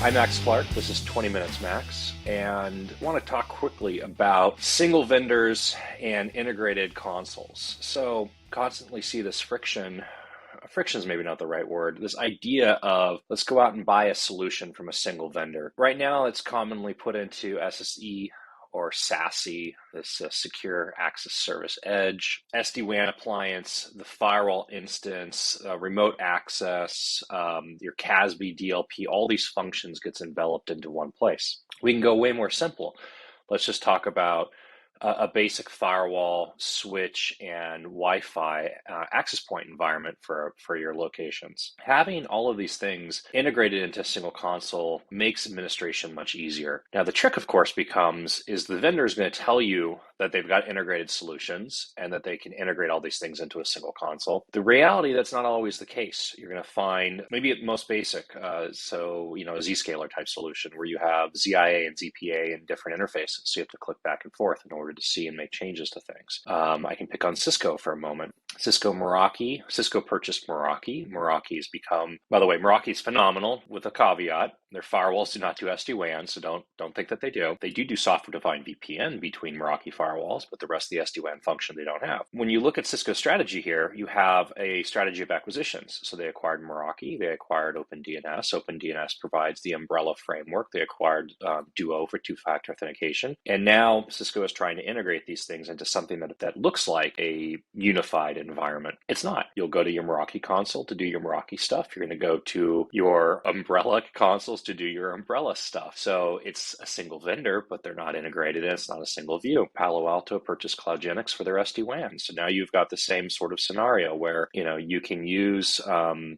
I'm Max Clark. This is 20 Minutes Max, and I want to talk quickly about single vendors and integrated consoles. So, constantly see this friction. Friction is maybe not the right word. This idea of let's go out and buy a solution from a single vendor. Right now, it's commonly put into SSE or SASE, this Secure Access Service Edge, SD-WAN appliance, the firewall instance, remote access, your CASB, DLP, all these functions gets enveloped into one place. We can go way more simple. Let's just talk about a basic firewall, switch, and Wi-Fi access point environment for your locations. Having all of these things integrated into a single console makes administration much easier. Now, the trick, of course, becomes is the vendor is going to tell you that they've got integrated solutions and that they can integrate all these things into a single console. The reality, that's not always the case. You're going to find maybe at most basic, a Zscaler type solution where you have ZIA and ZPA and different interfaces. So you have to click back and forth in order to see and make changes to things. I can pick on Cisco for a moment. Cisco purchased Meraki. Meraki has become, by the way, Meraki is phenomenal with a caveat. Their firewalls do not do SD-WAN, so don't think that they do. They do software-defined VPN between Meraki firewalls, but the rest of the SD-WAN function they don't have. When you look at Cisco's strategy here, you have a strategy of acquisitions. So they acquired Meraki, they acquired OpenDNS. OpenDNS provides the umbrella framework. They acquired Duo for two-factor authentication. And now Cisco is trying to integrate these things into something that looks like a unified environment. It's not. You'll go to your Meraki console to do your Meraki stuff. You're going to go to your umbrella consoles to do your umbrella stuff. So it's a single vendor, but they're not integrated and it's not a single view. Palo Alto purchased CloudGenix for their SD-WAN. So now you've got the same sort of scenario where, you can use CloudGenix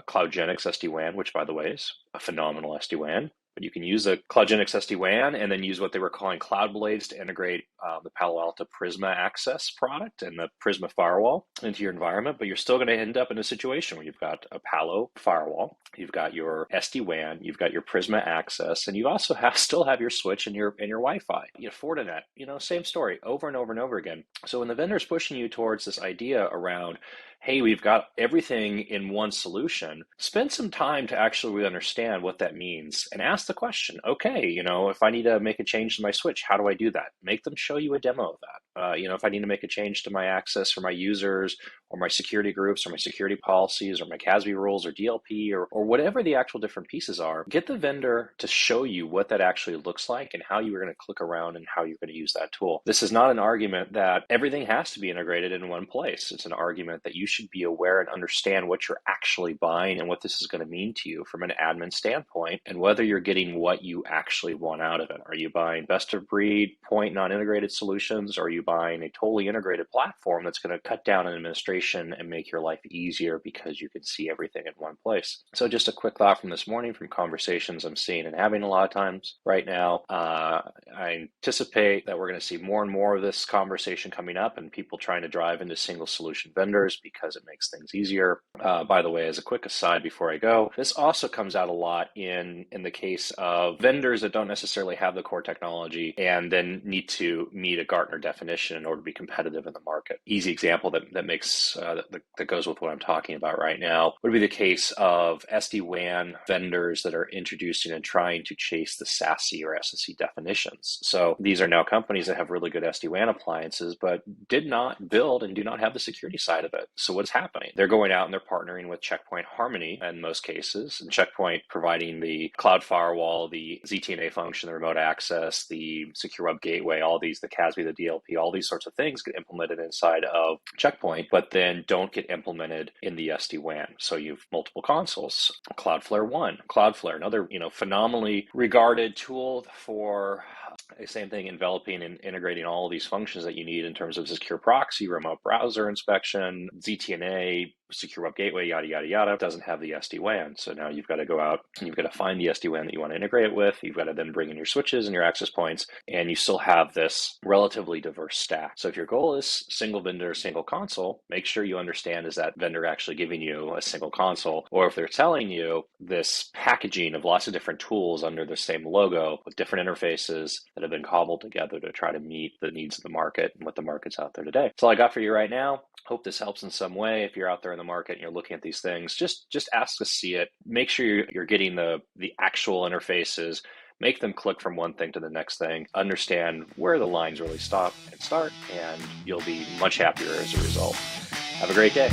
SD-WAN, which by the way is a phenomenal SD-WAN. But you can use a CloudGenix SD-WAN and then use what they were calling Cloud Blades to integrate the Palo Alto Prisma Access product and the Prisma firewall into your environment. But you're still going to end up in a situation where you've got a Palo firewall, you've got your SD-WAN, you've got your Prisma Access, and you also still have your switch and your Wi-Fi. Fortinet, same story over and over and over again. So when the vendor's pushing you towards this idea around, hey, we've got everything in one solution, spend some time to actually really understand what that means and ask the question, okay, if I need to make a change to my switch, how do I do that? Make them show you a demo of that. If I need to make a change to my access for my users or my security groups or my security policies or my CASB rules or DLP or whatever the actual different pieces are, get the vendor to show you what that actually looks like and how you're going to click around and how you're going to use that tool. This is not an argument that everything has to be integrated in one place. It's an argument that you should be aware and understand what you're actually buying and what this is going to mean to you from an admin standpoint and whether you're getting what you actually want out of it. Are you buying best of breed, point non-integrated solutions? Or are you buying a totally integrated platform that's going to cut down on administration and make your life easier because you can see everything in one place? So just a quick thought from this morning from conversations I'm seeing and having a lot of times right now. I anticipate that we're going to see more and more of this conversation coming up and people trying to drive into single solution vendors because it makes things easier. By the way, as a quick aside before I go, this also comes out a lot in the case of vendors that don't necessarily have the core technology and then need to meet a Gartner definition in order to be competitive in the market. Easy example that makes that goes with what I'm talking about right now would be the case of SD-WAN vendors that are introducing and trying to chase the SASE or SSE definitions. So these are now companies that have really good SD-WAN appliances, but did not build and do not have the security side of it. So what's happening? They're going out and they're partnering with Checkpoint Harmony in most cases, and Checkpoint providing the cloud firewall, the ZTNA function, the remote access, the secure web gateway, all these, the CASB, the DLP, all these sorts of things get implemented inside of Checkpoint, but then don't get implemented in the SD-WAN. So you've multiple consoles. Cloudflare One, Cloudflare, another phenomenally regarded tool for the same thing, enveloping and integrating all of these functions that you need in terms of secure proxy, remote browser inspection, ZTNA, secure web gateway, yada, yada, yada, doesn't have the SD-WAN. So now you've got to go out and you've got to find the SD-WAN that you want to integrate it with. You've got to then bring in your switches and your access points, and you still have this relatively diverse stack. So if your goal is single vendor, single console, make sure you understand, is that vendor actually giving you a single console? Or if they're telling you this packaging of lots of different tools under the same logo with different interfaces that have been cobbled together to try to meet the needs of the market and what the market's out there today. That's all I got for you right now. Hope this helps in some way. If you're out there in in the market and you're looking at these things, just ask to see it. Make sure you're getting the actual interfaces. Make them click from one thing to the next thing. Understand where the lines really stop and start, and you'll be much happier as a result. Have a great day.